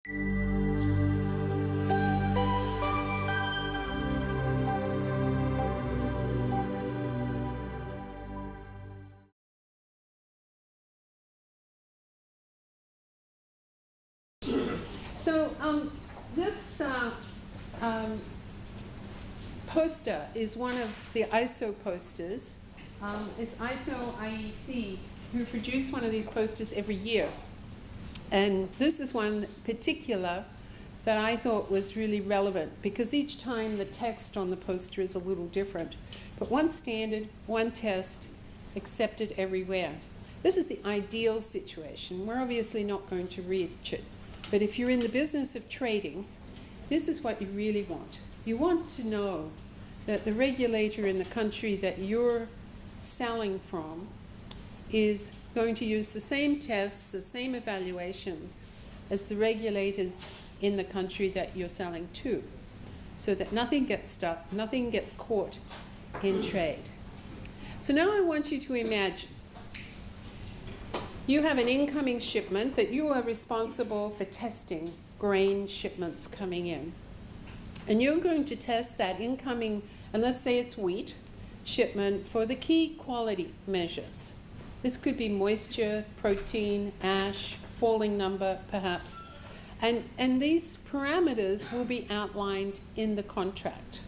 So this poster is one of the ISO posters. It's ISO IEC who produce one of these posters every year. And this is one particular that I thought was really relevant because each time the text on the poster is a little different. But one standard, one test, accepted everywhere. This is the ideal situation. We're obviously not going to reach it. But if you're in the business of trading, this is what you really want. You want to know that the regulator in the country that you're selling from is going to use the same tests, the same evaluations as the regulators in the country that you're selling to, so that nothing gets stuck, nothing gets caught in trade. So now I want you to imagine you have an incoming shipment that you are responsible for testing grain shipments coming in. And you're going to test that incoming, and let's say it's wheat, shipment for the key quality measures. This could be moisture, protein, ash, falling number perhaps. And these parameters will be outlined in the contract.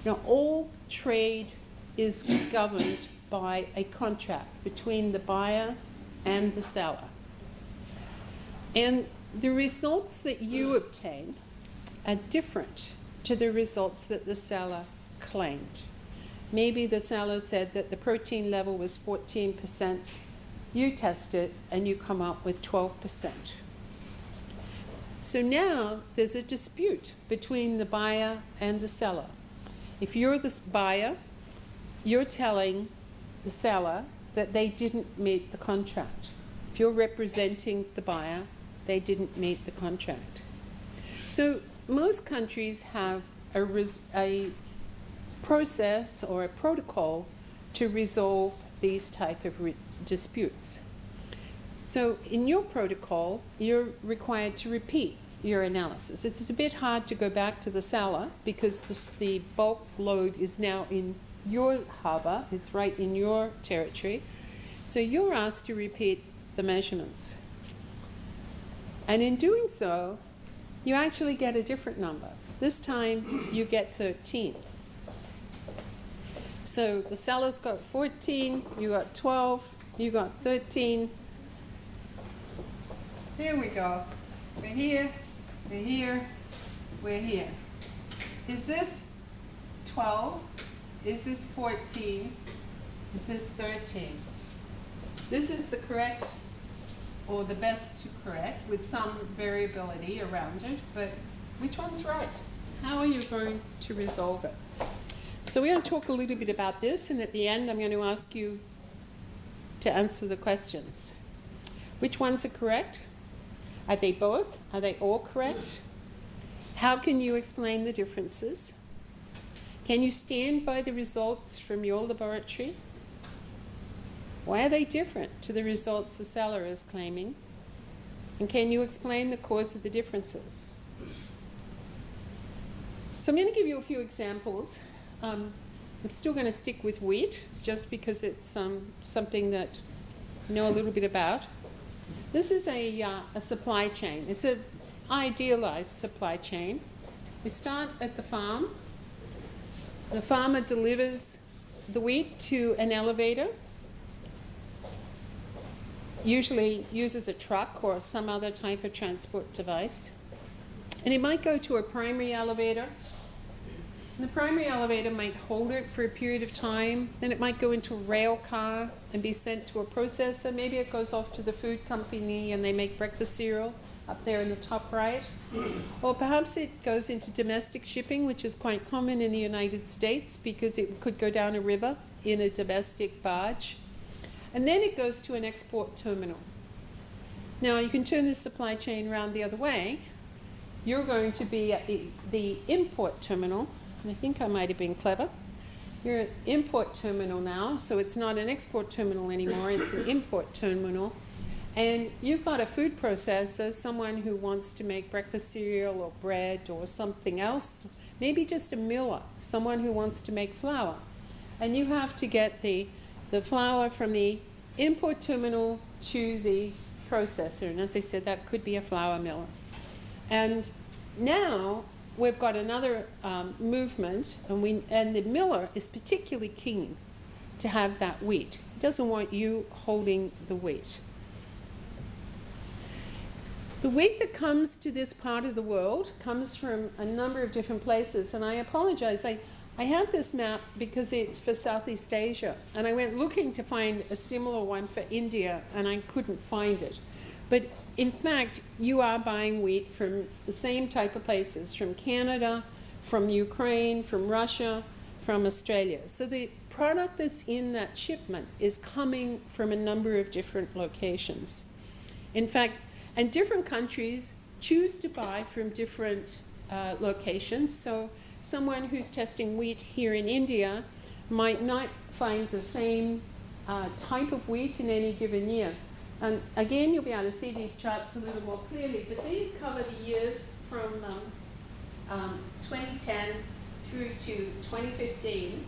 Now all trade is governed by a contract between the buyer and the seller. And the results that you obtain are different to the results that the seller claimed. Maybe the seller said that the protein level was 14%. You test it and you come up with 12%. So now there's a dispute between the buyer and the seller. If you're the buyer, you're telling the seller that they didn't meet the contract. If you're representing the buyer, they didn't meet the contract. So most countries have a process or a protocol to resolve these type of disputes. So in your protocol, you're required to repeat your analysis. It's a bit hard to go back to the seller because the bulk load is now in your harbor, it's right in your territory. So you're asked to repeat the measurements. And in doing so, you actually get a different number. This time you get 13. So the seller's got 14, you got 12, you got 13. Here we go. We're here, we're here, we're here. Is this 12? Is this 14? Is this 13? This is the correct, or the best to correct, with some variability around it, but which one's right? How are you going to resolve it? So we're going to talk a little bit about this, and at the end I'm going to ask you to answer the questions. Which ones are correct? Are they both? Are they all correct? How can you explain the differences? Can you stand by the results from your laboratory? Why are they different to the results the seller is claiming? And can you explain the cause of the differences? So I'm going to give you a few examples. I'm still going to stick with wheat, just because it's something that I know a little bit about. This is a supply chain. It's an idealized supply chain. We start at the farm. The farmer delivers the wheat to an elevator, usually uses a truck or some other type of transport device. And it might go to a primary elevator. And the primary elevator might hold it for a period of time. Then it might go into a rail car and be sent to a processor. Maybe it goes off to the food company and they make breakfast cereal up there in the top right. Or perhaps it goes into domestic shipping, which is quite common in the United States because it could go down a river in a domestic barge. And then it goes to an export terminal. Now you can turn this supply chain around the other way. You're going to be at the import terminal. And I think I might have been clever. You're at import terminal now, so it's not an export terminal anymore, it's an import terminal. And you've got a food processor, someone who wants to make breakfast cereal or bread or something else, maybe just a miller, someone who wants to make flour. And you have to get the flour from the input terminal to the processor. And as I said, that could be a flour miller. And now we've got another movement, and the miller is particularly keen to have that wheat. He doesn't want you holding the wheat. The wheat that comes to this part of the world comes from a number of different places, and I apologize. I have this map because it's for Southeast Asia, and I went looking to find a similar one for India, and I couldn't find it. But in fact, you are buying wheat from the same type of places, from Canada, from Ukraine, from Russia, from Australia. So the product that's in that shipment is coming from a number of different locations. In fact, and different countries choose to buy from different locations. So someone who's testing wheat here in India might not find the same type of wheat in any given year. And again, you'll be able to see these charts a little more clearly, but these cover the years from 2010 through to 2015.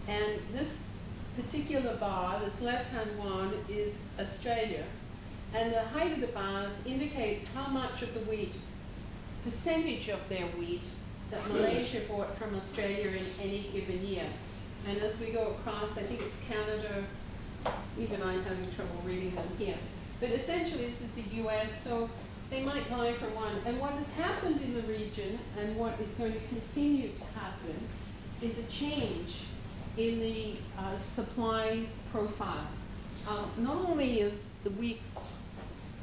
And this particular bar, this left-hand one, is Australia. And the height of the bars indicates how much of the wheat, percentage of their wheat, that Malaysia bought from Australia in any given year. And as we go across, I think it's Canada, even I'm having trouble reading them here. But essentially this is the US, so they might buy from one. And what has happened in the region, and what is going to continue to happen, is a change in the supply profile. Not only is the wheat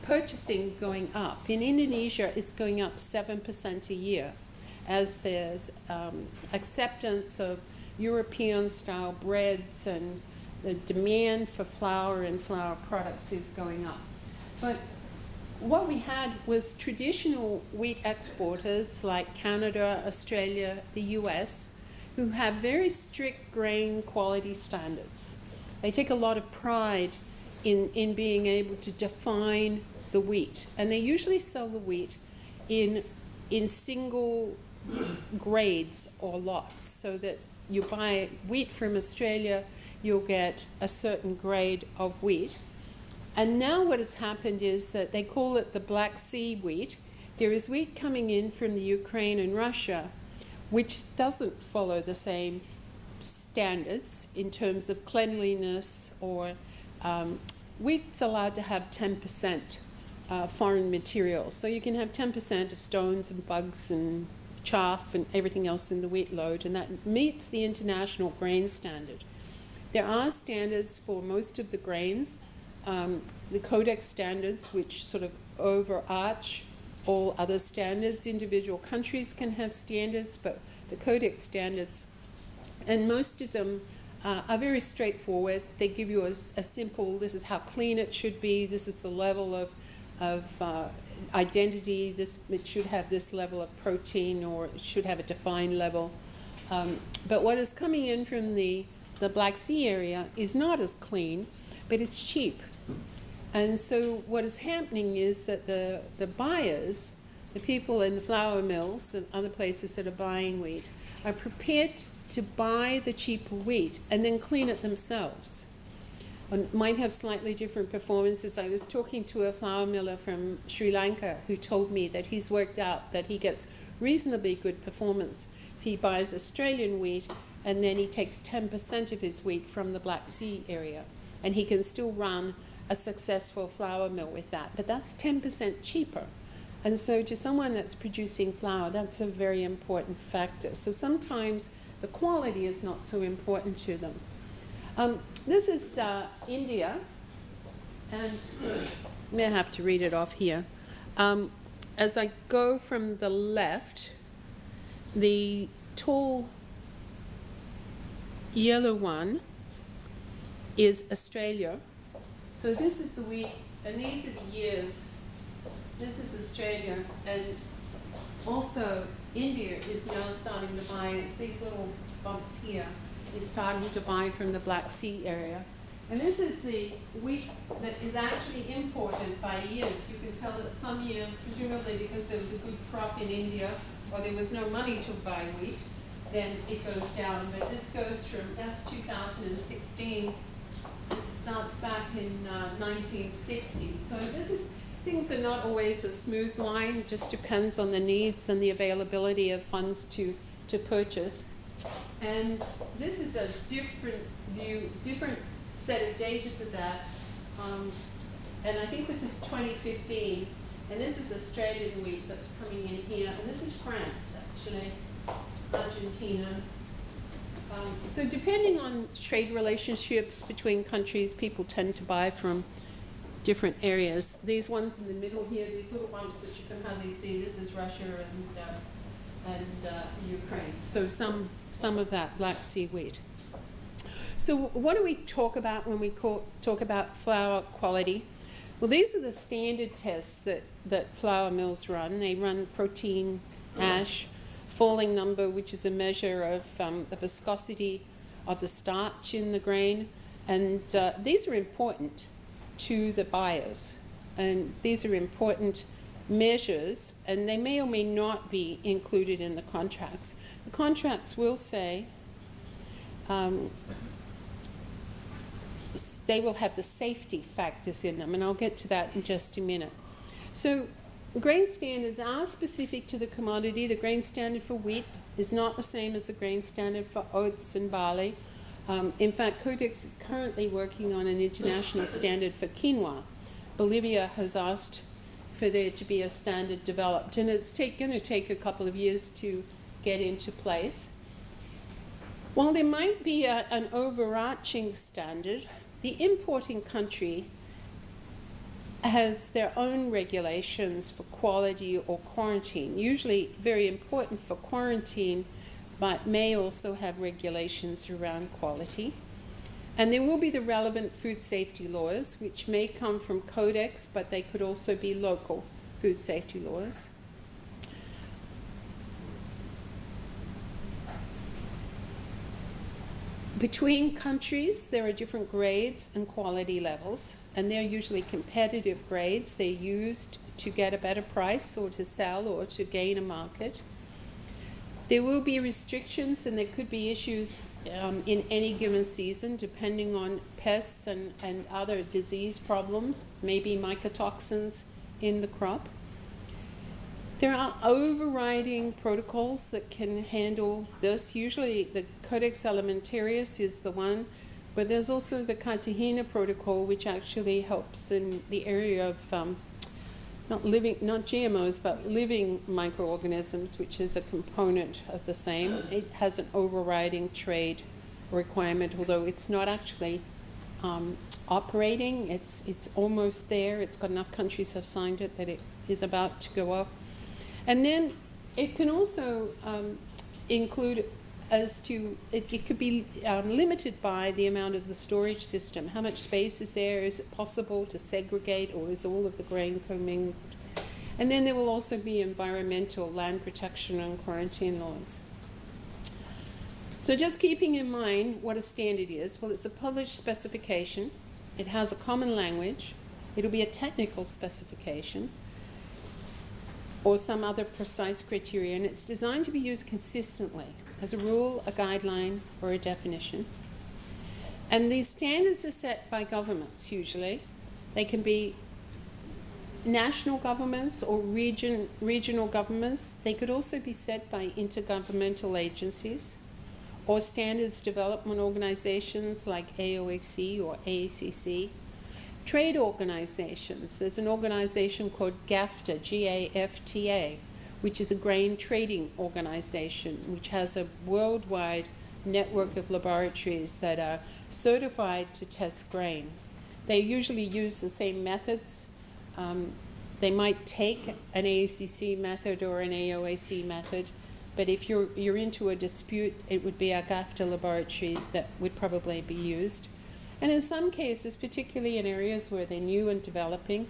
purchasing going up, in Indonesia it's going up 7% a year as there's acceptance of European-style breads, and the demand for flour and flour products is going up. But what we had was traditional wheat exporters like Canada, Australia, the US, who have very strict grain quality standards. They take a lot of pride in being able to define the wheat, and they usually sell the wheat in single grades or lots, so that you buy wheat from Australia, you'll get a certain grade of wheat. And now what has happened is that they call it the Black Sea wheat. There is wheat coming in from the Ukraine and Russia, which doesn't follow the same standards in terms of cleanliness, or wheat's allowed to have 10% foreign material. So you can have 10% of stones and bugs and chaff and everything else in the wheat load, and that meets the international grain standard. There are standards for most of the grains, the Codex standards, which sort of overarch all other standards. Individual countries can have standards, but the Codex standards, and most of them are very straightforward. They give you a simple, this is how clean it should be, this is the level of identity, it should have this level of protein, or it should have a defined level. But what is coming in from the Black Sea area is not as clean, but it's cheap. And so what is happening is that the buyers, the people in the flour mills and other places that are buying wheat, are prepared to buy the cheaper wheat and then clean it themselves. And might have slightly different performances. I was talking to a flour miller from Sri Lanka who told me that he's worked out that he gets reasonably good performance if he buys Australian wheat, and then he takes 10% of his wheat from the Black Sea area, and he can still run a successful flour mill with that. But that's 10% cheaper. And so to someone that's producing flour, that's a very important factor. So sometimes the quality is not so important to them. This is India, and I may have to read it off here. As I go from the left, the tall yellow one is Australia. So this is the wheat, and these are the years. This is Australia, and also India is now starting to buy. It's these little bumps here. Is starting to buy from the Black Sea area. And this is the wheat that is actually imported by years. You can tell that some years, presumably because there was a good crop in India, or there was no money to buy wheat, then it goes down. But this goes from, that's 2016, it starts back in 1960. So this is, things are not always a smooth line. It just depends on the needs and the availability of funds to purchase. And this is a different view, different set of data to that. And I think this is 2015. And this is Australian wheat that's coming in here. And this is France, actually, Argentina. So depending on trade relationships between countries, people tend to buy from different areas. These ones in the middle here, these little bumps that you can hardly see, this is Russia and Ukraine. So some of that Black Sea wheat. So what do we talk about when we talk about flour quality? Well, these are the standard tests that flour mills run. They run protein, ash, falling number, which is a measure of the viscosity of the starch in the grain. And these are important to the buyers. And these are important measures, and they may or may not be included in the contracts. The contracts will say they will have the safety factors in them, and I'll get to that in just a minute. So grain standards are specific to the commodity. The grain standard for wheat is not the same as the grain standard for oats and barley. In fact, Codex is currently working on an international standard for quinoa. Bolivia has asked for there to be a standard developed, and it's going to take a couple of years to get into place. While there might be an overarching standard, the importing country has their own regulations for quality or quarantine, usually very important for quarantine, but may also have regulations around quality. And there will be the relevant food safety laws, which may come from Codex, but they could also be local food safety laws. Between countries, there are different grades and quality levels, and they're usually competitive grades. They're used to get a better price or to sell or to gain a market. There will be restrictions, and there could be issues in any given season, depending on pests and other disease problems, maybe mycotoxins in the crop. There are overriding protocols that can handle this. Usually the Codex Alimentarius is the one, but there's also the Cartagena protocol, which actually helps in the area of not GMOs, but living microorganisms, which is a component of the same. It has an overriding trade requirement, although it's not actually operating. It's almost there. It's got enough countries have signed it that it is about to go up. And then it can also include as to, it could be limited by the amount of the storage system. How much space is there? Is it possible to segregate, or is all of the grain commingled? And then there will also be environmental, land protection and quarantine laws. So just keeping in mind what a standard is, well, it's a published specification. It has a common language. It'll be a technical specification or some other precise criteria, and it's designed to be used consistently as a rule, a guideline, or a definition. And these standards are set by governments usually. They can be national governments or regional governments. They could also be set by intergovernmental agencies or standards development organizations like AOAC or AACC. Trade organizations. There's an organization called GAFTA, G-A-F-T-A, which is a grain trading organization, which has a worldwide network of laboratories that are certified to test grain. They usually use the same methods. They might take an AACC method or an AOAC method, but if you're into a dispute, it would be a GAFTA laboratory that would probably be used. And in some cases, particularly in areas where they're new and developing,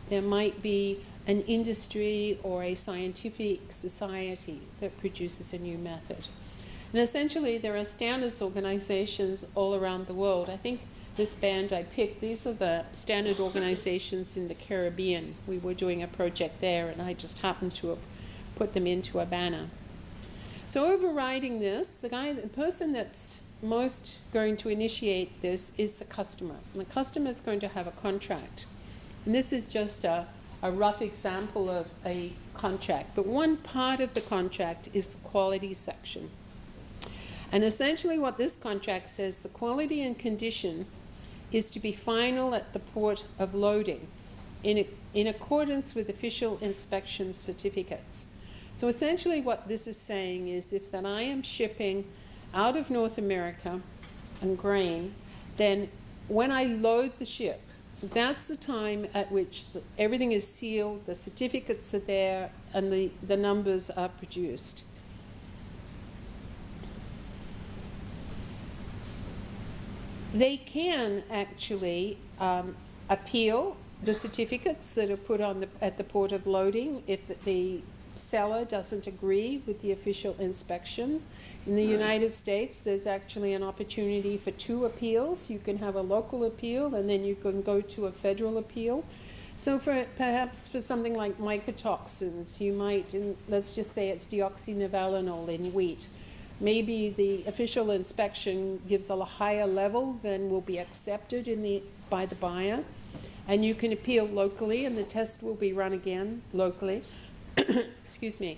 there might be an industry or a scientific society that produces a new method. And essentially, there are standards organizations all around the world. I think this band I picked, these are the standard organizations in the Caribbean. We were doing a project there, and I just happened to have put them into a banner. So overriding this, the person that's most going to initiate this is the customer. And the customer is going to have a contract. And this is just a rough example of a contract. But one part of the contract is the quality section. And essentially what this contract says, the quality and condition is to be final at the port of loading in accordance with official inspection certificates. So essentially what this is saying is if that I am shipping out of North America and grain, then when I load the ship, that's the time at which everything is sealed, the certificates are there, and the numbers are produced. They can actually appeal the certificates that are put on at the port of loading if the seller doesn't agree with the official inspection. In the United States, there's actually an opportunity for 2 appeals. You can have a local appeal, and then you can go to a federal appeal. So perhaps for something like mycotoxins, you might, let's just say it's deoxynivalenol in wheat. Maybe the official inspection gives a higher level than will be accepted by the buyer, and you can appeal locally, and the test will be run again locally. Excuse me.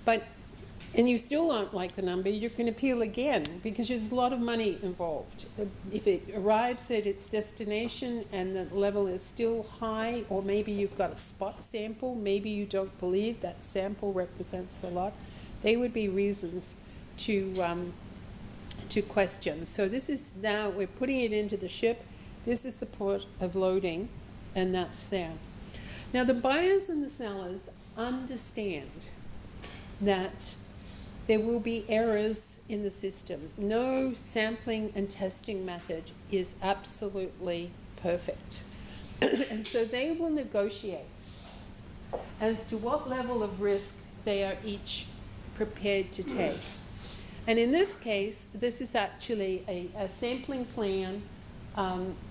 And you still don't like the number, you can appeal again because there's a lot of money involved. If it arrives at its destination and the level is still high, or maybe you've got a spot sample, maybe you don't believe that sample represents a lot, they would be reasons to question. So this is now, we're putting it into the ship. This is the port of loading, and that's there. Now the buyers and the sellers understand that there will be errors in the system. No sampling and testing method is absolutely perfect. And so they will negotiate as to what level of risk they are each prepared to take. And in this case, this is actually a sampling plan,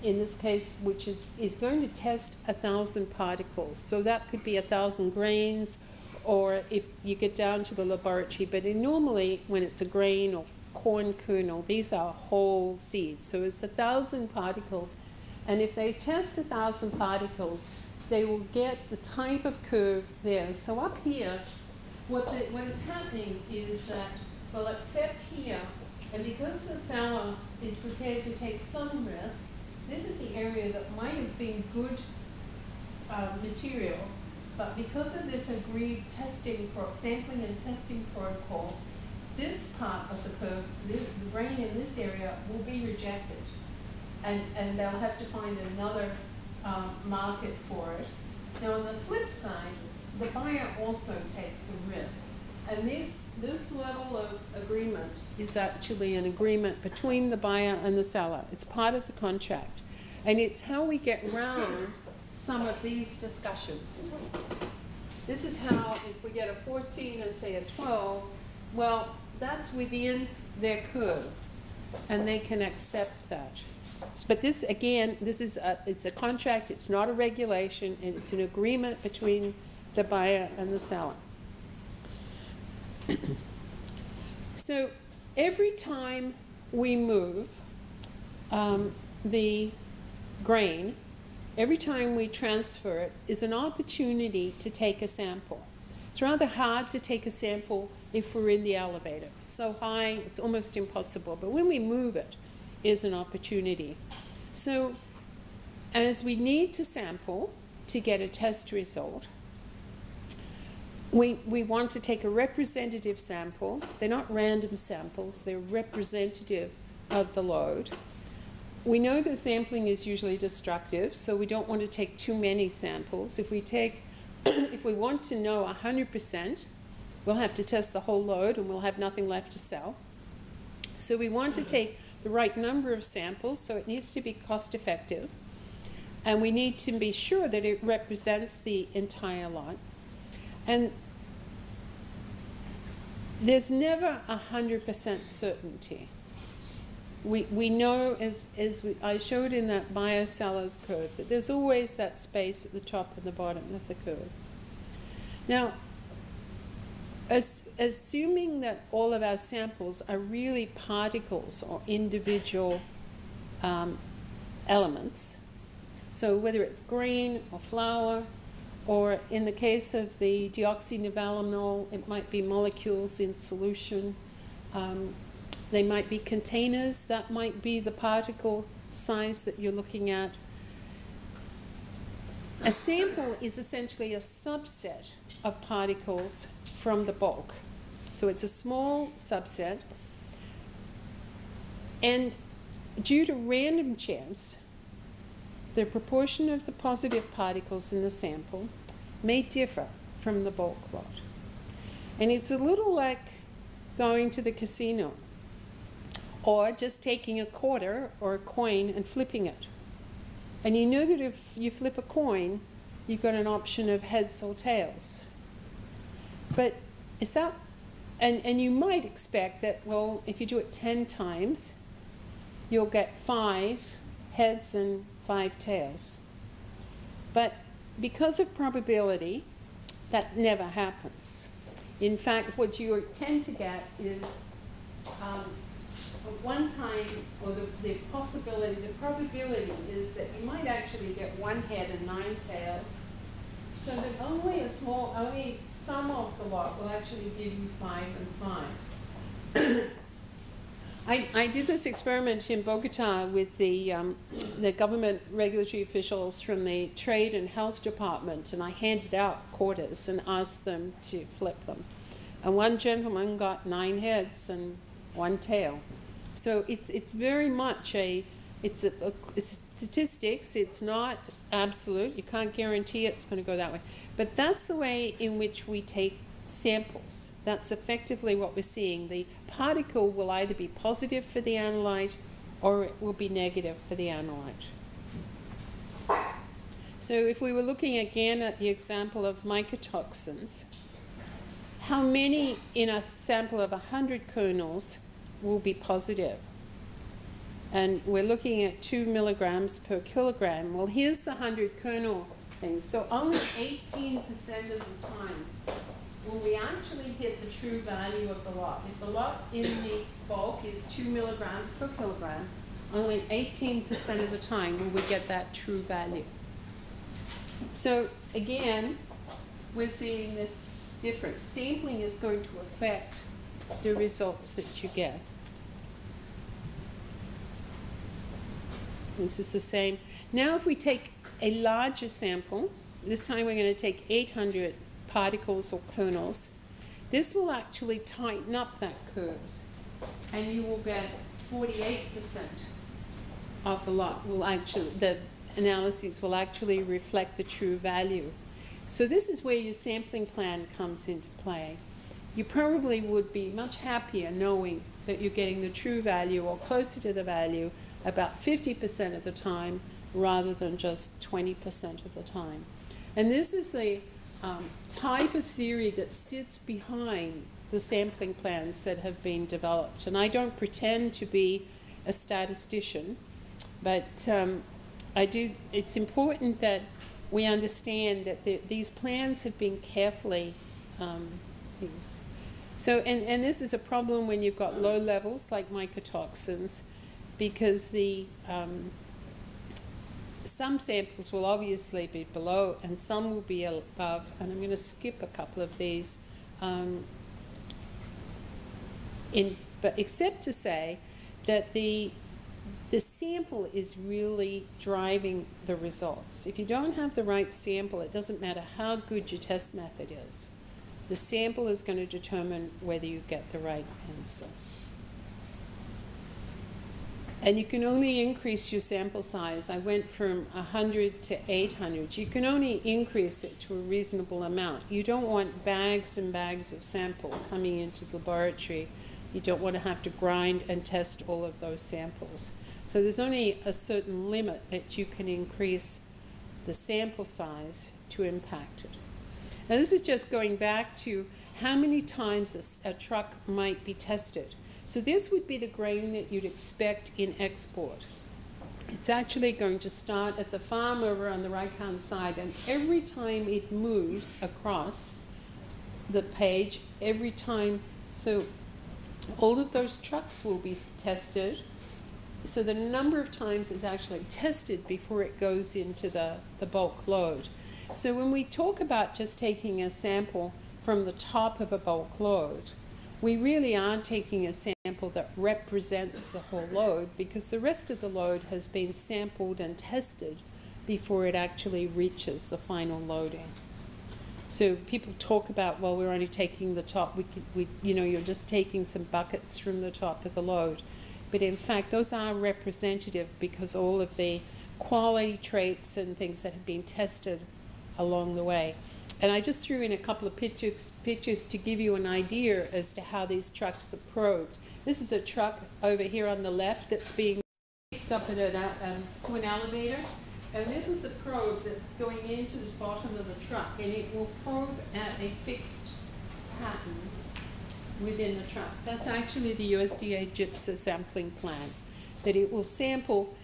in this case, which is going to test 1,000 particles. So that could be 1,000 grains, or if you get down to the laboratory, but normally when it's a grain or corn kernel, these are whole seeds. So it's 1,000 particles. And if they test 1,000 particles, they will get the type of curve there. So up here, what is happening is that they'll accept here, and because the seller is prepared to take some risk, this is the area that might have been good material, but because of this agreed sampling and testing protocol, this part of the curve, the grain in this area, will be rejected, and they'll have to find another market for it. Now on the flip side, the buyer also takes some risk. And this level of agreement is actually an agreement between the buyer and the seller. It's part of the contract. And it's how we get around some of these discussions. This is how, if we get a 14 and say a 12, well, that's within their curve, and they can accept that. But this, again, it's a contract, it's not a regulation, and it's an agreement between the buyer and the seller. So every time we move the grain, every time we transfer it, is an opportunity to take a sample. It's rather hard to take a sample if we're in the elevator. It's so high, it's almost impossible. But when we move it, is an opportunity. So as we need to sample to get a test result, we want to take a representative sample. They're not random samples, they're representative of the load. We know that sampling is usually destructive, so we don't want to take too many samples. If we want to know 100%, we'll have to test the whole load and we'll have nothing left to sell. So we want to take the right number of samples, so it needs to be cost effective. And we need to be sure that it represents the entire lot. And there's never 100% certainty. we know, as I showed in that biocellulose curve, that there's always that space at the top and the bottom of the curve. Now, assuming that all of our samples are really particles or individual elements, so whether it's grain or flour, or in the case of the deoxynivalenol, it might be molecules in solution. They might be containers. That might be the particle size that you're looking at. A sample is essentially a subset of particles from the bulk. So it's a small subset. And due to random chance, the proportion of the positive particles in the sample may differ from the bulk lot. And it's a little like going to the casino or just taking a quarter or a coin and flipping it. And you know that if you flip a coin, you've got an option of heads or tails. But is that, and you might expect that, well, if you do it 10 times, you'll get 5 heads and 5 tails. But because of probability, that never happens. In fact, what you tend to get is one time, or the probability is that you might actually get 1 head and 9 tails. So that only some of the lot will actually give you 5 and 5. I did this experiment in Bogota with the government regulatory officials from the Trade and Health Department, and I handed out quarters and asked them to flip them. And one gentleman got 9 heads and 1 tail. So it's very much it's statistics. It's not absolute. You can't guarantee it's going to go that way. But that's the way in which we take samples. That's effectively what we're seeing. The particle will either be positive for the analyte or it will be negative for the analyte. So if we were looking again at the example of mycotoxins, how many in a sample of 100 kernels will be positive? And we're looking at 2 milligrams per kilogram. Well, here's the 100 kernel thing. So only 18% of the time will we actually hit the true value of the lot. If the lot in the bulk is 2 milligrams per kilogram, only 18% of the time will we get that true value. So again, we're seeing this difference. Sampling is going to affect the results that you get. This is the same. Now if we take a larger sample, this time we're going to take 800 particles or kernels, this will actually tighten up that curve, and you will get 48% of the lot will actually, the analyses will actually reflect the true value. So this is where your sampling plan comes into play. You probably would be much happier knowing that you're getting the true value or closer to the value about 50% of the time rather than just 20% of the time. And this is the type of theory that sits behind the sampling plans that have been developed. And I don't pretend to be a statistician, but it's important that we understand that these plans have been carefully used. So, and this is a problem when you've got low levels like mycotoxins, because some samples will obviously be below and some will be above, and I'm going to skip a couple of these, but except to say that the sample is really driving the results. If you don't have the right sample, it doesn't matter how good your test method is. The sample is going to determine whether you get the right answer. And you can only increase your sample size. I went from 100 to 800. You can only increase it to a reasonable amount. You don't want bags and bags of sample coming into the laboratory. You don't want to have to grind and test all of those samples. So there's only a certain limit that you can increase the sample size to impact it. Now this is just going back to how many times a truck might be tested. So this would be the grain that you'd expect in export. It's actually going to start at the farm over on the right-hand side, and every time it moves across the page, every time, so all of those trucks will be tested. So the number of times is actually tested before it goes into the bulk load. So when we talk about just taking a sample from the top of a bulk load, we really are taking a sample that represents the whole load, because the rest of the load has been sampled and tested before it actually reaches the final loading. So people talk about, well, we're only taking the top. You're just taking some buckets from the top of the load. But in fact, those are representative, because all of the quality traits and things that have been tested along the way. And I just threw in a couple of pictures to give you an idea as to how these trucks are probed. This is a truck over here on the left that's being picked up to an elevator. And this is the probe that's going into the bottom of the truck, and it will probe at a fixed pattern within the truck. That's actually the USDA GIPSA sampling plan, that it will sample.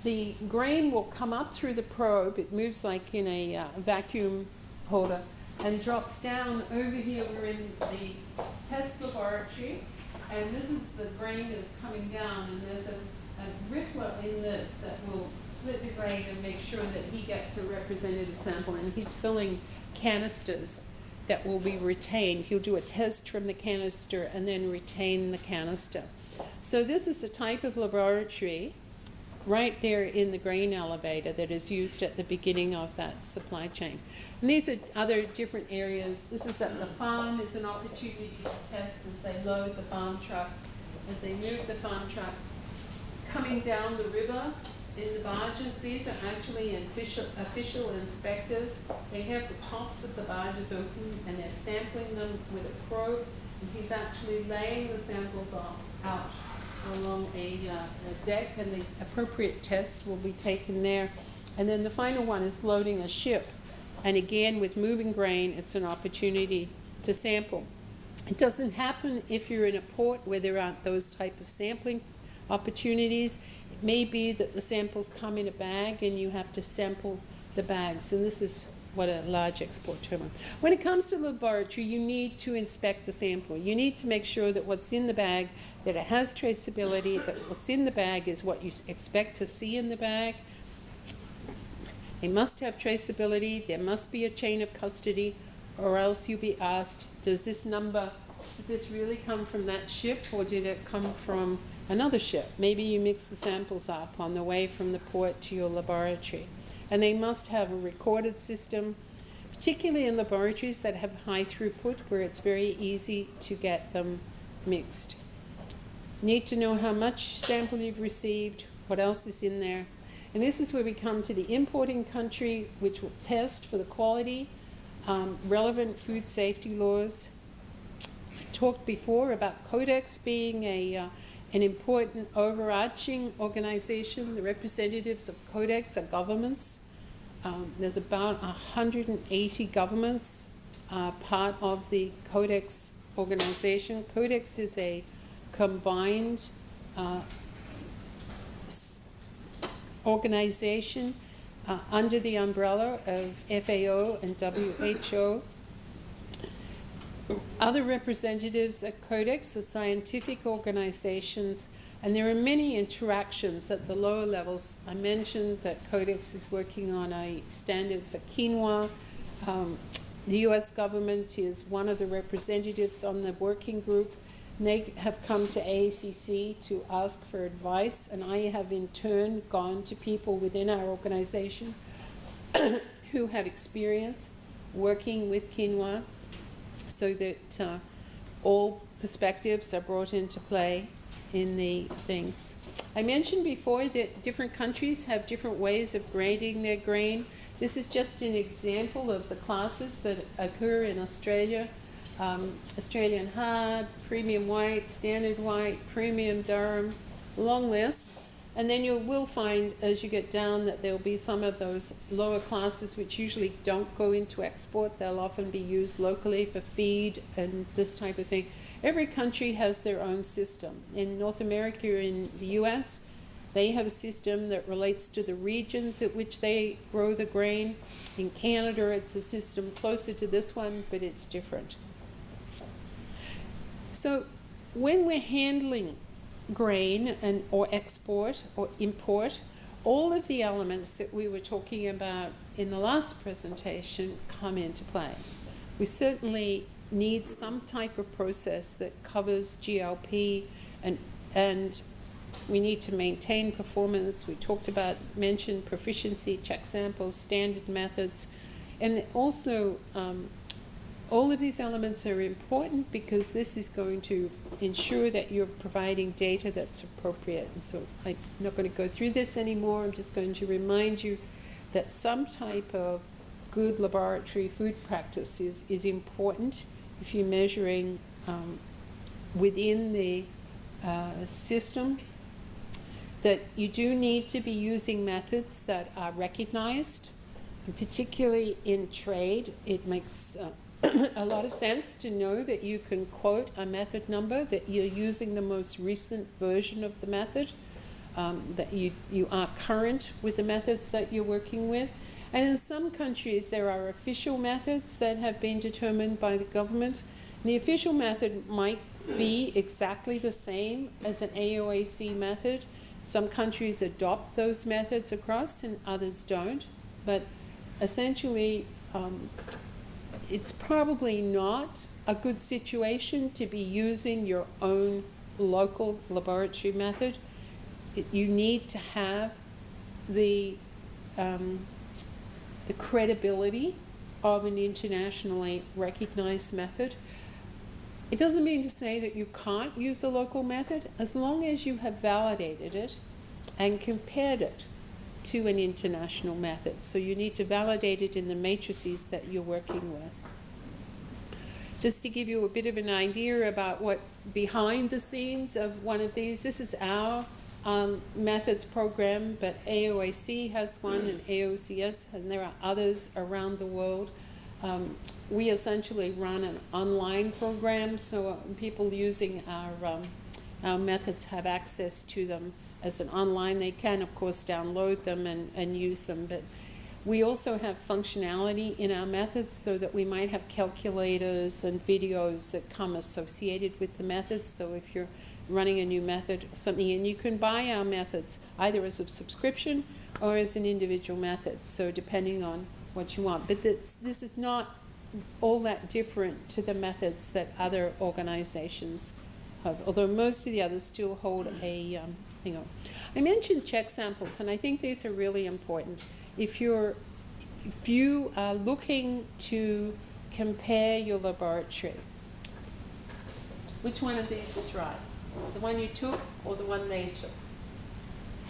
The grain will come up through the probe. It moves like in a vacuum holder and drops down over here. We're in the test laboratory, and this is the grain is coming down, and there's a riffler in this that will split the grain and make sure that he gets a representative sample, and he's filling canisters that will be retained. He'll do a test from the canister and then retain the canister. So this is the type of laboratory right there in the grain elevator that is used at the beginning of that supply chain. And these are other different areas. This is at the farm. There's an opportunity to test as they load the farm truck, as they move the farm truck. Coming down the river in the barges, these are actually official inspectors. They have the tops of the barges open, and they're sampling them with a probe, and he's actually laying the samples out along a deck, and the appropriate tests will be taken there. And then the final one is loading a ship, and again with moving grain, it's an opportunity to sample. It doesn't happen if you're in a port where there aren't those type of sampling opportunities. It may be that the samples come in a bag and you have to sample the bags, and this is what a large export terminal. When it comes to the laboratory, you need to inspect the sample. You need to make sure that what's in the bag, that it has traceability, that what's in the bag is what you expect to see in the bag. They must have traceability. There must be a chain of custody, or else you'll be asked, does this number, did this really come from that ship, or did it come from another ship? Maybe you mix the samples up on the way from the port to your laboratory. And they must have a recorded system, particularly in laboratories that have high throughput, where it's very easy to get them mixed. Need to know how much sample you've received, what else is in there. And this is where we come to the importing country, which will test for the quality, relevant food safety laws. I talked before about Codex being an important overarching organization. The representatives of Codex are governments. There's about 180 governments part of the Codex organization. Codex is a combined organization under the umbrella of FAO and WHO. Other representatives at Codex are scientific organizations, and there are many interactions at the lower levels. I mentioned that Codex is working on a standard for quinoa. The US government is one of the representatives on the working group, and they have come to AACC to ask for advice, and I have in turn gone to people within our organization who have experience working with quinoa, so that all perspectives are brought into play in the things. I mentioned before that different countries have different ways of grading their grain. This is just an example of the classes that occur in Australia. Australian hard, premium white, standard white, premium durum, long list. And then you will find as you get down that there will be some of those lower classes which usually don't go into export. They'll often be used locally for feed and this type of thing. Every country has their own system. In North America, in the US, they have a system that relates to the regions at which they grow the grain. In Canada, it's a system closer to this one, but it's different. So when we're handling grain or export or import, all of the elements that we were talking about in the last presentation come into play. We certainly need some type of process that covers GLP, and we need to maintain performance. We mentioned proficiency, check samples, standard methods, and also all of these elements are important because this is going to ensure that you're providing data that's appropriate. And so I'm not going to go through this anymore. I'm just going to remind you that some type of good laboratory food practice is important if you're measuring within the system, that you do need to be using methods that are recognized, and particularly in trade. It makes a lot of sense to know that you can quote a method number, that you're using the most recent version of the method, that you are current with the methods that you're working with. And in some countries, there are official methods that have been determined by the government. And the official method might be exactly the same as an AOAC method. Some countries adopt those methods across and others don't. But essentially, it's probably not a good situation to be using your own local laboratory method. You need to have the credibility of an internationally recognized method. It doesn't mean to say that you can't use a local method, as long as you have validated it and compared it to an international method. So you need to validate it in the matrices that you're working with. Just to give you a bit of an idea about what behind the scenes of one of these, this is our methods program, but AOAC has one and AOCS, and there are others around the world. We essentially run an online program, so people using our methods have access to them as an online. They can, of course, download them and use them, but we also have functionality in our methods so that we might have calculators and videos that come associated with the methods. So if you're running a new method or something, and you can buy our methods either as a subscription or as an individual method, so depending on what you want. But this is not all that different to the methods that other organizations have, although most of the others still hold a thing on. I mentioned check samples, and I think these are really important. If you are looking to compare your laboratory, which one of these is right? The one you took or the one they took?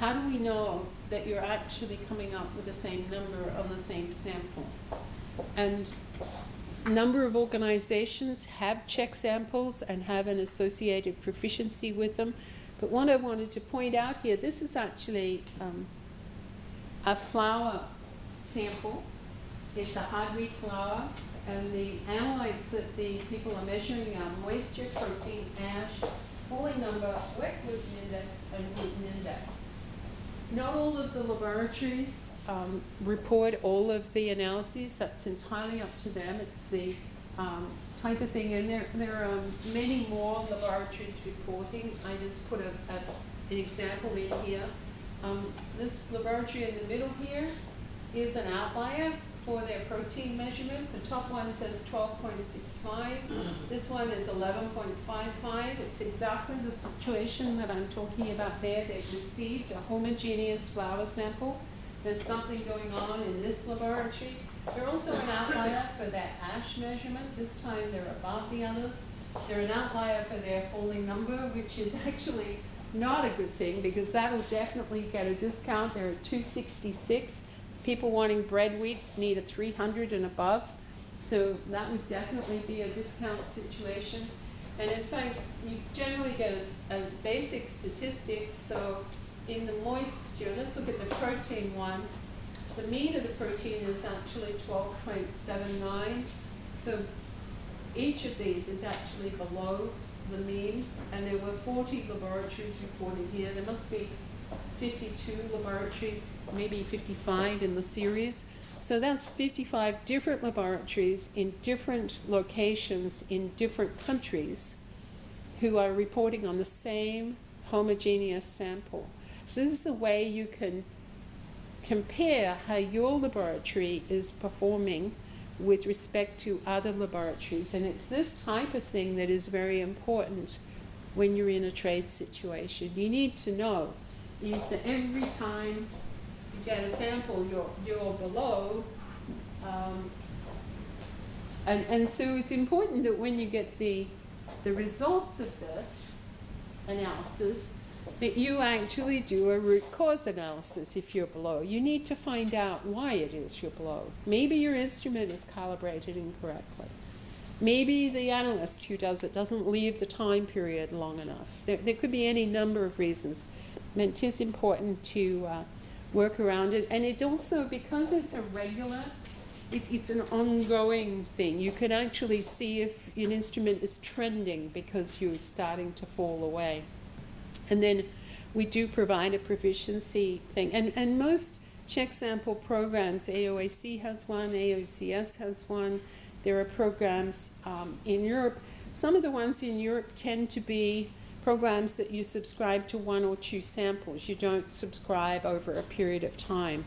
How do we know that you're actually coming up with the same number on the same sample? And a number of organizations have check samples and have an associated proficiency with them. But what I wanted to point out here, this is actually a flour sample. It's a hard wheat flour, and the analytes that the people are measuring are moisture, protein, ash, Foley number, wet gluten index, and gluten index. Not all of the laboratories report all of the analyses. That's entirely up to them. It's the type of thing, and there are many more laboratories reporting. I just put an example in here. This laboratory in the middle here is an outlier for their protein measurement. The top one says 12.65. This one is 11.55. It's exactly the situation that I'm talking about there. They've received a homogeneous flour sample. There's something going on in this laboratory. They're also an outlier for their ash measurement. This time they're above the others. They're an outlier for their falling number, which is actually not a good thing because that'll definitely get a discount. They're at 266. People wanting bread wheat need a 300 and above. So that would definitely be a discount situation. And in fact, you generally get a basic statistics. So in the moisture, let's look at the protein one. The mean of the protein is actually 12.79. So each of these is actually below the mean, and there were 40 laboratories reported here. There must be 52 laboratories, maybe 55 in the series. So that's 55 different laboratories in different locations in different countries who are reporting on the same homogeneous sample. So this is a way you can compare how your laboratory is performing with respect to other laboratories. And it's this type of thing that is very important when you're in a trade situation. You need to know if every time you get a sample, you're below. And so it's important that when you get the results of this analysis, that you actually do a root cause analysis if you're below. You need to find out why it is you're below. Maybe your instrument is calibrated incorrectly. Maybe the analyst who does it doesn't leave the time period long enough. There could be any number of reasons. And it is important to work around it. And it also, because it's a regular, it's an ongoing thing. You can actually see if an instrument is trending because you're starting to fall away. And then we do provide a proficiency thing. And most check sample programs, AOAC has one, AOCS has one. There are programs in Europe. Some of the ones in Europe tend to be programs that you subscribe to 1 or 2 samples. You don't subscribe over a period of time.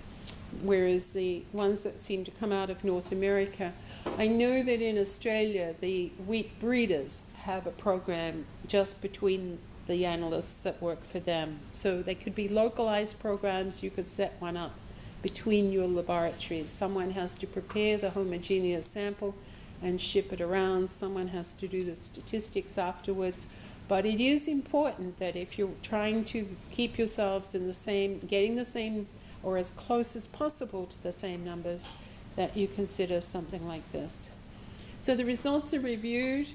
Whereas the ones that seem to come out of North America, I know that in Australia, the wheat breeders have a program just between the analysts that work for them. So they could be localized programs. You could set one up between your laboratories. Someone has to prepare the homogeneous sample and ship it around. Someone has to do the statistics afterwards. But it is important that if you're trying to keep yourselves in the same, getting the same or as close as possible to the same numbers, that you consider something like this. So the results are reviewed.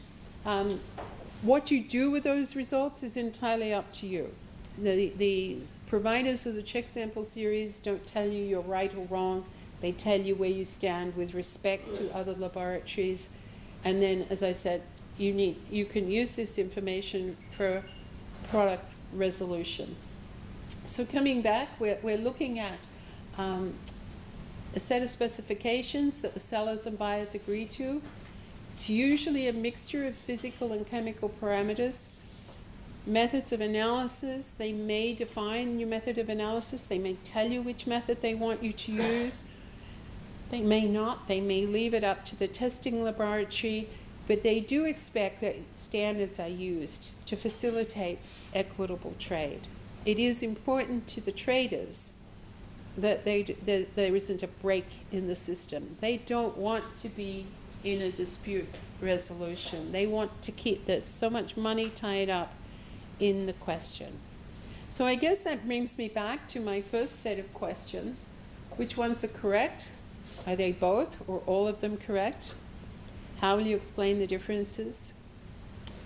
What you do with those results is entirely up to you. The providers of the check sample series don't tell you you're right or wrong. They tell you where you stand with respect to other laboratories. And then, as I said, you can use this information for product resolution. So coming back, we're looking at a set of specifications that the sellers and buyers agree to. It's usually a mixture of physical and chemical parameters. Methods of analysis, they may define your method of analysis. They may tell you which method they want you to use. They may not. They may leave it up to the testing laboratory. But they do expect that standards are used to facilitate equitable trade. It is important to the traders that there isn't a break in the system. They don't want to be in a dispute resolution. They want to keep, there's so much money tied up in the question. So I guess that brings me back to my first set of questions. Which ones are correct? Are they both or all of them correct? How will you explain the differences?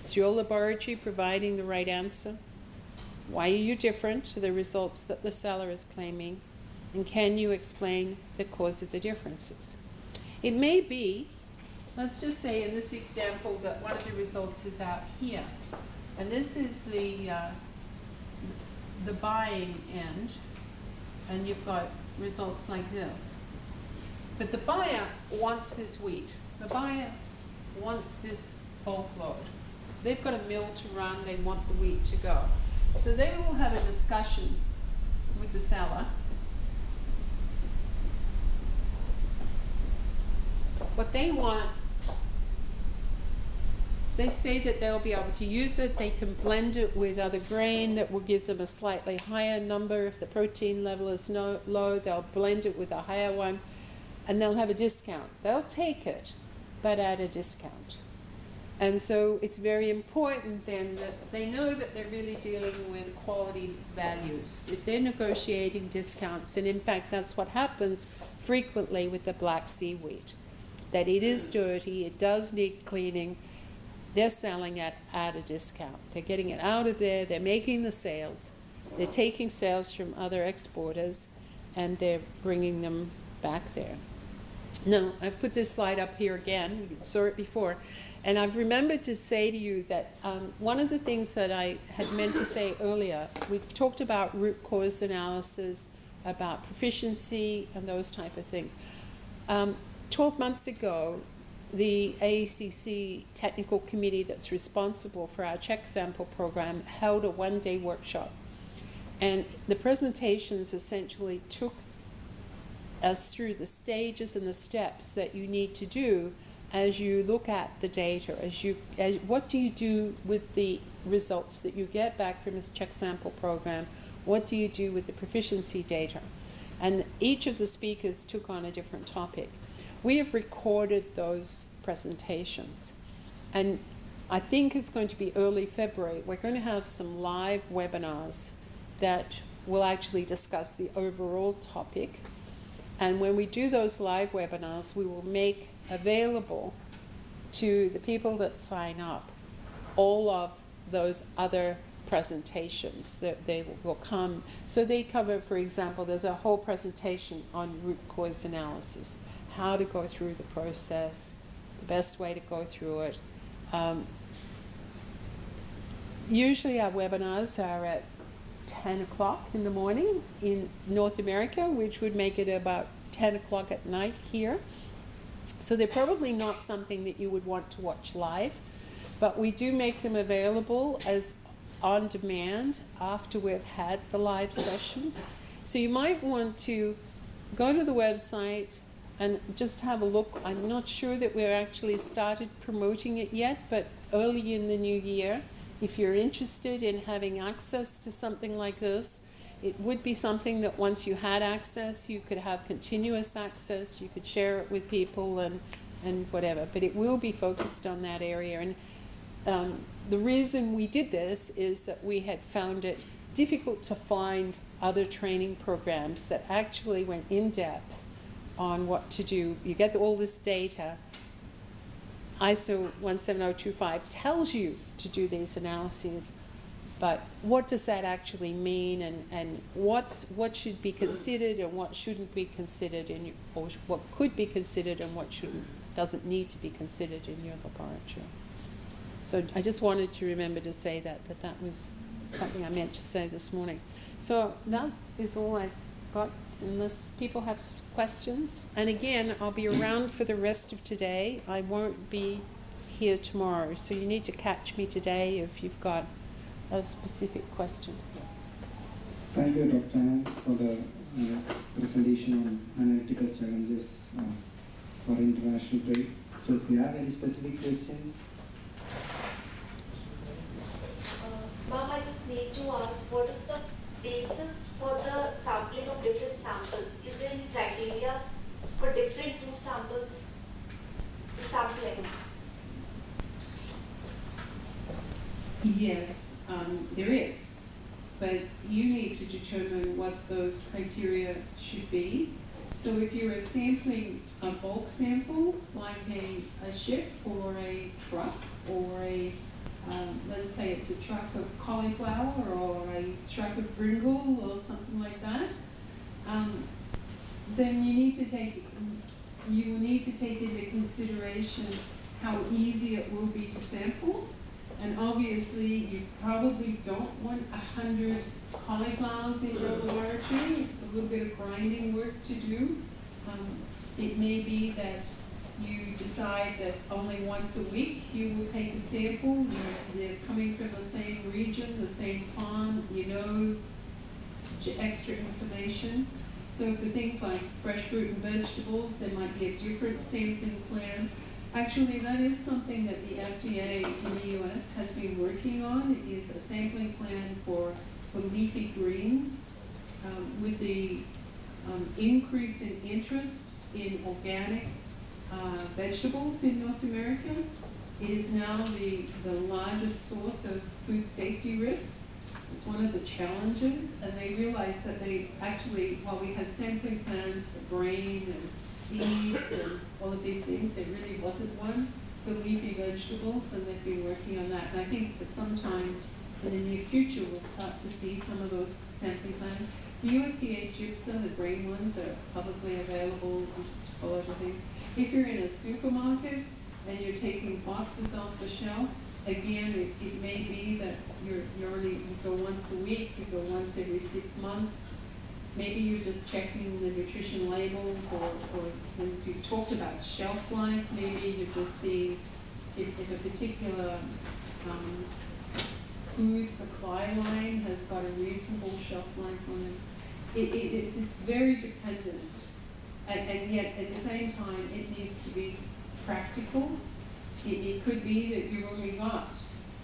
Is your laboratory providing the right answer? Why are you different to the results that the seller is claiming? And can you explain the cause of the differences? It may be, let's just say in this example that one of the results is out here. And this is the buying end. And you've got results like this. But the buyer wants this wheat. The buyer wants this bulk load. They've got a mill to run. They want the wheat to go. So they will have a discussion with the seller. What they want, they say that they'll be able to use it. They can blend it with other grain that will give them a slightly higher number. If the protein level is low, they'll blend it with a higher one, and they'll have a discount. They'll take it, but at a discount. And so it's very important then that they know that they're really dealing with quality values. If they're negotiating discounts, and in fact that's what happens frequently with the black sea wheat, that it is dirty, it does need cleaning, they're selling it at a discount. They're getting it out of there, they're making the sales, They're taking sales from other exporters and they're bringing them back there. Now, I put this slide up here again. You saw it before. And I've remembered to say to you that one of the things that I had meant to say earlier, we've talked about root cause analysis, about proficiency, and those type of things. 12 months ago, the AACC technical committee that's responsible for our check sample program held a one-day workshop. And the presentations essentially took us through the stages and the steps that you need to do as you look at the data, what do you do with the results that you get back from this check sample program? What do you do with the proficiency data? And each of the speakers took on a different topic. We have recorded those presentations, and I think it's going to be early February. We're going to have some live webinars that will actually discuss the overall topic. And when we do those live webinars, we will make available to the people that sign up all of those other presentations that they will come. So they cover, for example, there's a whole presentation on root cause analysis, how to go through the process, the best way to go through it. Usually our webinars are at 10 o'clock in the morning in North America, which would make it about 10 o'clock at night here. So they're probably not something that you would want to watch live, but we do make them available as on demand after we've had the live session. So you might want to go to the website and just have a look. I'm not sure that we've actually started promoting it yet, but early in the new year, if you're interested in having access to something like this, it would be something that once you had access, you could have continuous access, you could share it with people and whatever, but it will be focused on that area. And the reason we did this is that we had found it difficult to find other training programs that actually went in depth on what to do. You get all this data. ISO 17025 tells you to do these analyses, but what does that actually mean, and what should be considered and what shouldn't be considered in your, or what could be considered and what doesn't need to be considered in your laboratory. So I just wanted to remember to say that was something I meant to say this morning. So that is all I've got, unless people have questions. And again, I'll be around for the rest of today. I won't be here tomorrow, so you need to catch me today if you've got a specific question. Thank you, Dr. Anand, for the presentation on analytical challenges for international trade. So if you have any specific questions? Ma'am, I just need to ask, what is the basis for the sampling of different samples? Is there any criteria for different root samples sampling? Yes, there is, but you need to determine what those criteria should be. So if you're sampling a bulk sample, like a ship or a truck or a let's say it's a truck of cauliflower or a truck of bringle or something like that, then you will need to take into consideration how easy it will be to sample. And obviously, you probably don't want 100 cauliflowers in your laboratory. It's a little bit of grinding work to do. It may be that you decide that only once a week you will take a sample. They're coming from the same region, the same pond, you know, extra information. So for things like fresh fruit and vegetables, there might be a different sampling plan. Actually, that is something that the FDA in the US has been working on. It is a sampling plan for leafy greens. With the increase in interest in organic vegetables in North America, it is now the largest source of food safety risk. It's one of the challenges, and they realized that they actually, while we had sampling plans for grain and seeds and all of these things, there really wasn't one for leafy vegetables, and they've been working on that. And I think that sometime in the near future we'll start to see some of those sampling plans. The USDA gypsum, the green ones, are publicly available. You just follow the things. If you're in a supermarket and you're taking boxes off the shelf, again, it may be that you go once a week, you go once every 6 months. Maybe you're just checking the nutrition labels, or since you talked about shelf life, maybe you're just seeing if a particular food supply line has got a reasonable shelf life on it. It's very dependent, and yet at the same time it needs to be practical. It could be that you've only got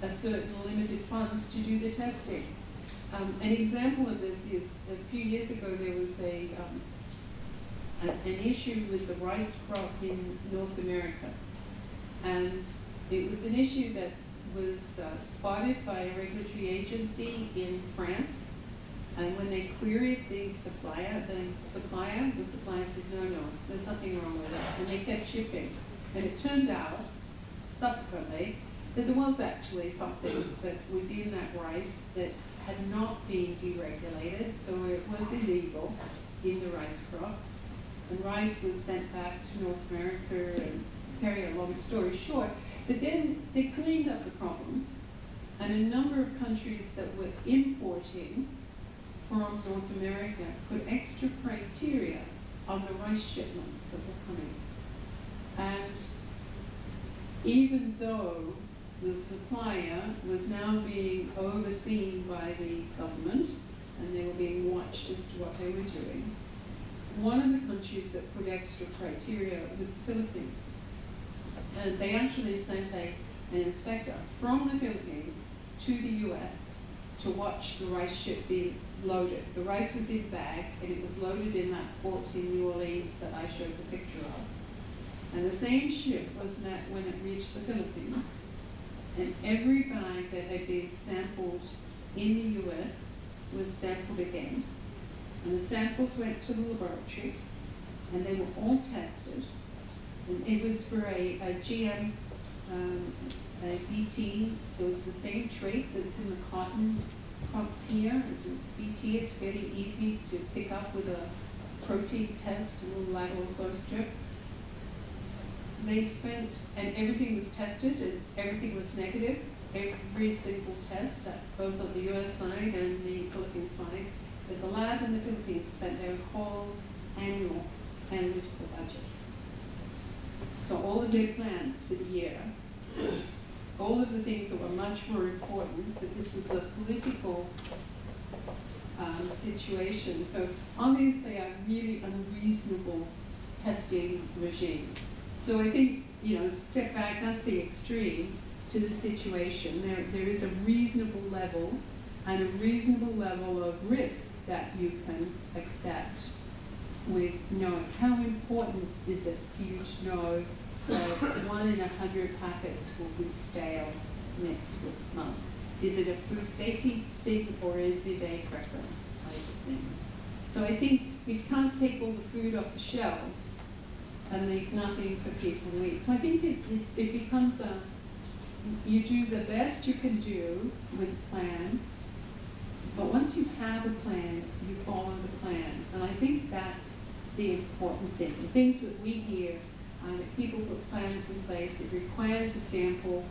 a certain limited funds to do the testing. An example of this is a few years ago there was an issue with the rice crop in North America, and it was an issue that was spotted by a regulatory agency in France, and when they queried the supplier said, no, there's nothing wrong with it, and they kept shipping. And it turned out, subsequently, that there was actually something that was in that rice that had not been deregulated, so it was illegal in the rice crop. And rice was sent back to North America, and carry a long story short. But then they cleaned up the problem, and a number of countries that were importing from North America put extra criteria on the rice shipments that were coming. And even though the supplier was now being overseen by the government, and they were being watched as to what they were doing, one of the countries that put extra criteria was the Philippines. And they actually sent an inspector from the Philippines to the US to watch the rice ship be loaded. The rice was in bags, and it was loaded in that port in New Orleans that I showed the picture of. And the same ship was met when it reached the Philippines, and every bag that had been sampled in the US was sampled again. And the samples went to the laboratory, and they were all tested. And it was for a GM a BT, so it's the same trait that's in the cotton crops here. It's BT. It's very easy to pick up with a protein test, a little lateral flow strip. They spent, and everything was tested, and everything was negative. Every single test, both on the US side and the Philippine side. But the lab in the Philippines spent their whole annual analytical budget. So all of their plans for the year, all of the things that were much more important, but this was a political situation. So obviously a really unreasonable testing regime. So I think, step back, that's the extreme to the situation. There is a reasonable level and a reasonable level of risk that you can accept with knowing how important is it for you to know that 1 in 100 packets will be stale next month. Is it a food safety thing, or is it a preference type of thing? So I think you can't take all the food off the shelves and leave nothing for people to eat. So I think it becomes you do the best you can do with the plan, but once you have a plan, you follow the plan. And I think that's the important thing. The things that we hear, that people put plans in place, it requires a sample.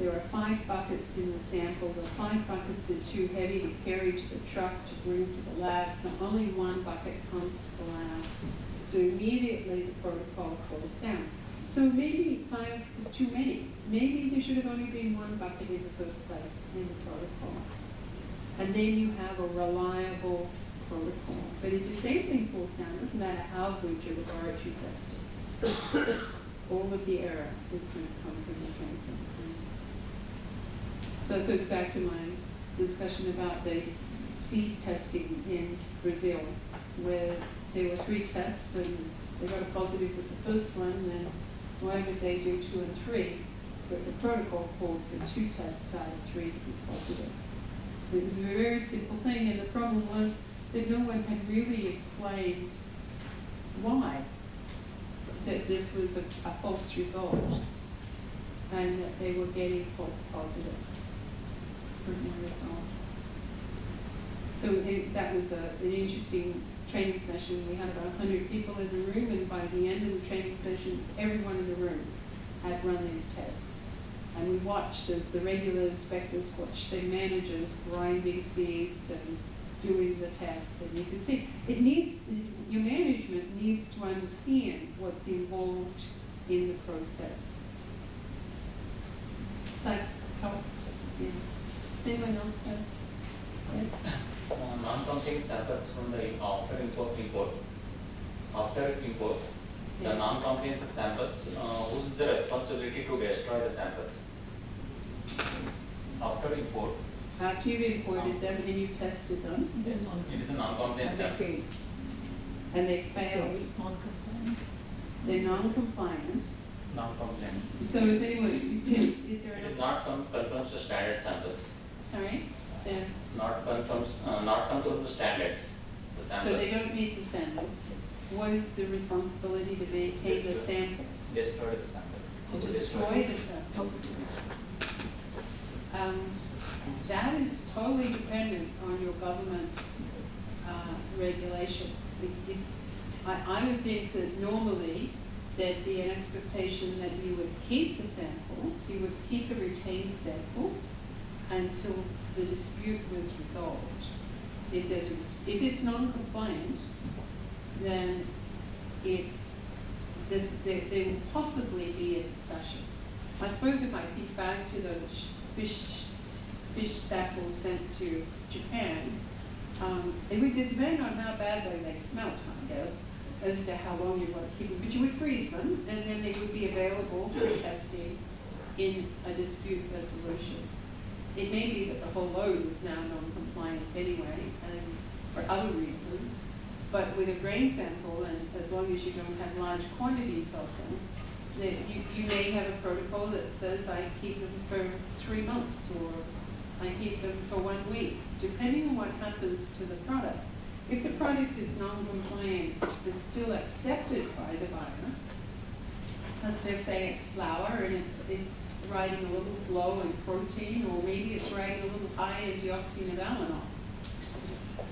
There are 5 buckets in the sample. The 5 buckets are too heavy to carry to the truck to bring to the lab, so only 1 bucket comes to the lab. So immediately the protocol falls down. So maybe 5 is too many. Maybe there should have only been 1 bucket in the first place in the protocol. And then you have a reliable protocol. But if the same thing falls down, it doesn't matter how good your laboratory test is. All of the error is going to come from the same thing. So it goes back to my discussion about the seed testing in Brazil, where there were 3 tests and they got a positive with the first one, and why would they do 2 and 3? But the protocol called for 2 tests out of 3 to be positive. It was a very simple thing, and the problem was that no one had really explained why that this was a false result and that they were getting false positives. frequently resolved. So that was an interesting training session. We had about 100 people in the room, and by the end of the training session, everyone in the room had run these tests. And we watched as the regular inspectors watched their managers grinding seeds and doing the tests. And you can see, your management needs to understand what's involved in the process. Does that help? Yeah. Does anyone else have? Yes? Non-counting samples from the after import. The Yeah. non-comprehensive samples, who's the responsibility to destroy the samples? After import. After you've imported them and you've tested them, Yes. It is a non-comprehensive sample. and they fail, they're non-compliant. Non-compliant. So is anyone, is there It is an, not conforms to standard samples. sorry? They're- Not conforms to standards. The samples. So they don't meet the standards. What is the responsibility to maintain the samples? Destroy the sample. To destroy the samples? That is totally dependent on your government regulations. I would think that normally there'd be an expectation that you would keep the samples, you would keep a retained sample until the dispute was resolved. If it's non-compliant, then there will possibly be a discussion. I suppose if I think back to those fish samples sent to Japan, it would depend on how badly they smelt, I guess, as to how long you want to keep them. But you would freeze them, and then they would be available for testing in a dispute resolution. It may be that the whole load is now non-compliant anyway, and for other reasons. But with a grain sample, and as long as you don't have large quantities of them, that you may have a protocol that says I keep them for 3 months, or I keep them for 1 week, depending on what happens to the product. If the product is non-compliant but still accepted by the buyer, let's just say it's flour and it's riding a little low in protein, or maybe it's riding a little high in deoxynivalenol.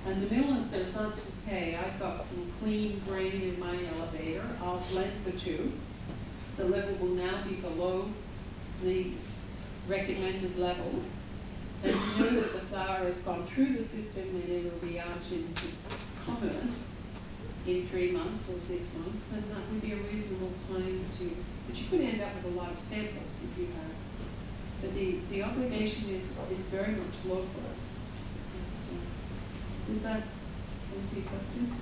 And the miller says, that's okay, I've got some clean grain in my elevator, I'll blend the two. The level will now be below these recommended levels. And you know that the flour has gone through the system and it will be out into commerce in 3 months or 6 months, and that would be a reasonable time to, but you could end up with a lot of samples if you have. But the obligation is very much local. Does that answer your question?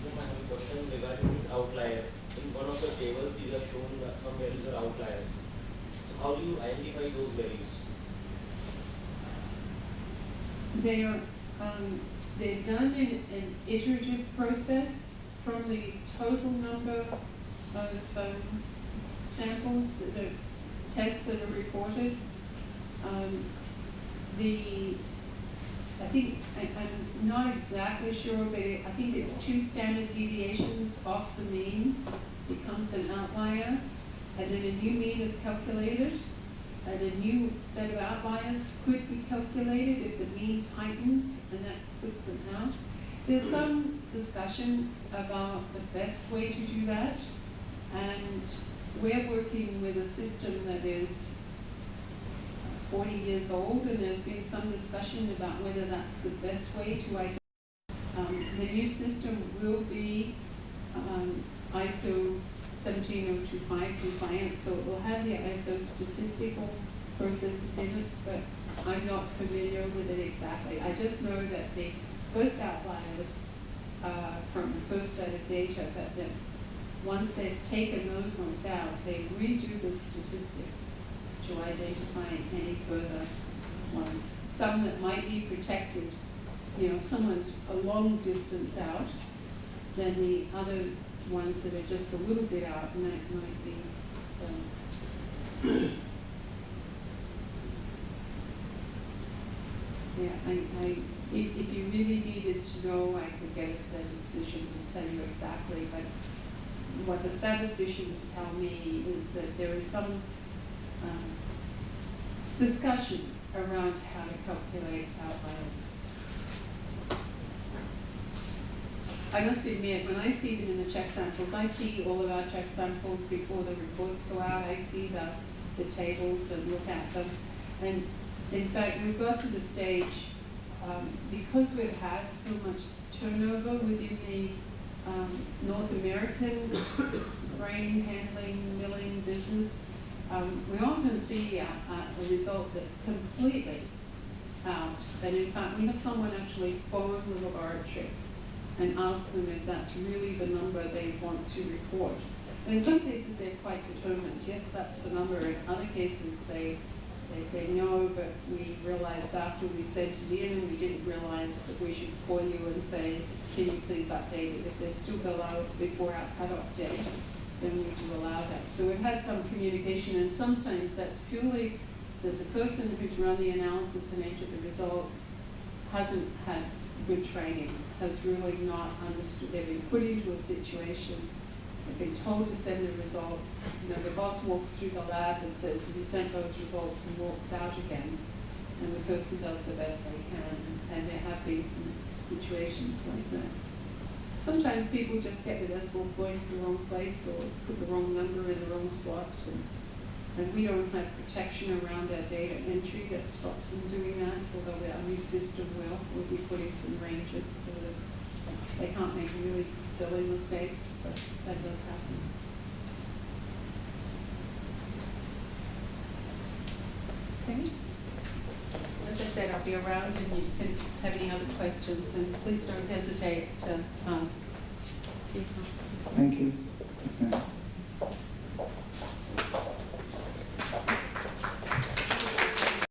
I have a question regarding these outliers. In one of the tables, you have shown that some values are outliers. So how do you identify those values? They're done in an iterative process from the total number of samples that are tests that are reported. I think, I'm not exactly sure, but I think it's 2 standard deviations off the mean becomes an outlier, and then a new mean is calculated, and a new set of outliers could be calculated if the mean tightens, and that puts them out. There's some discussion about the best way to do that, and we're working with a system that is 40 years old, and there's been some discussion about whether that's the best way to identify. The new system will be ISO 17025 compliant, so it will have the ISO statistical processes in it, but I'm not familiar with it exactly. I just know that the first outliers from the first set of data, that once they've taken those ones out, they redo the statistics to identify any further ones. Some that might be protected, someone's a long distance out, then the other ones that are just a little bit out might be if you really needed to know, I could get a statistician to tell you exactly, but what the statisticians tell me is that there is some discussion around how to calculate outliers. I must admit, when I see them in the check samples, I see all of our check samples before the reports go out. I see the tables and look at them. And in fact, we've got to the stage, because we've had so much turnover within the North American grain handling, milling business, we often see a result that's completely out. And in fact, we have someone actually phone the laboratory and ask them if that's really the number they want to report. And in some cases, they're quite determined. Yes, that's the number. In other cases, they say no, but we realized after we sent it in, and we didn't realize that we should call you and say, can you please update it? If they're still below before our cutoff date, then we do allow that. So we've had some communication, and sometimes that's purely that the person who's run the analysis and entered the results hasn't had good training, has really not understood. They've been put into a situation, they've been told to send the results. You know, the boss walks through the lab and says, have you sent those results, and walks out again. And the person does the best they can. And there have been some situations like that. Sometimes people just get the decimal point to the wrong place or put the wrong number in the wrong slot. And we don't have protection around our data entry that stops them doing that, although our new system will be putting some ranges so that they can't make really silly mistakes, but that does happen. Okay. As I said, I'll be around, and you can have any other questions, and please don't hesitate to ask. Thank you.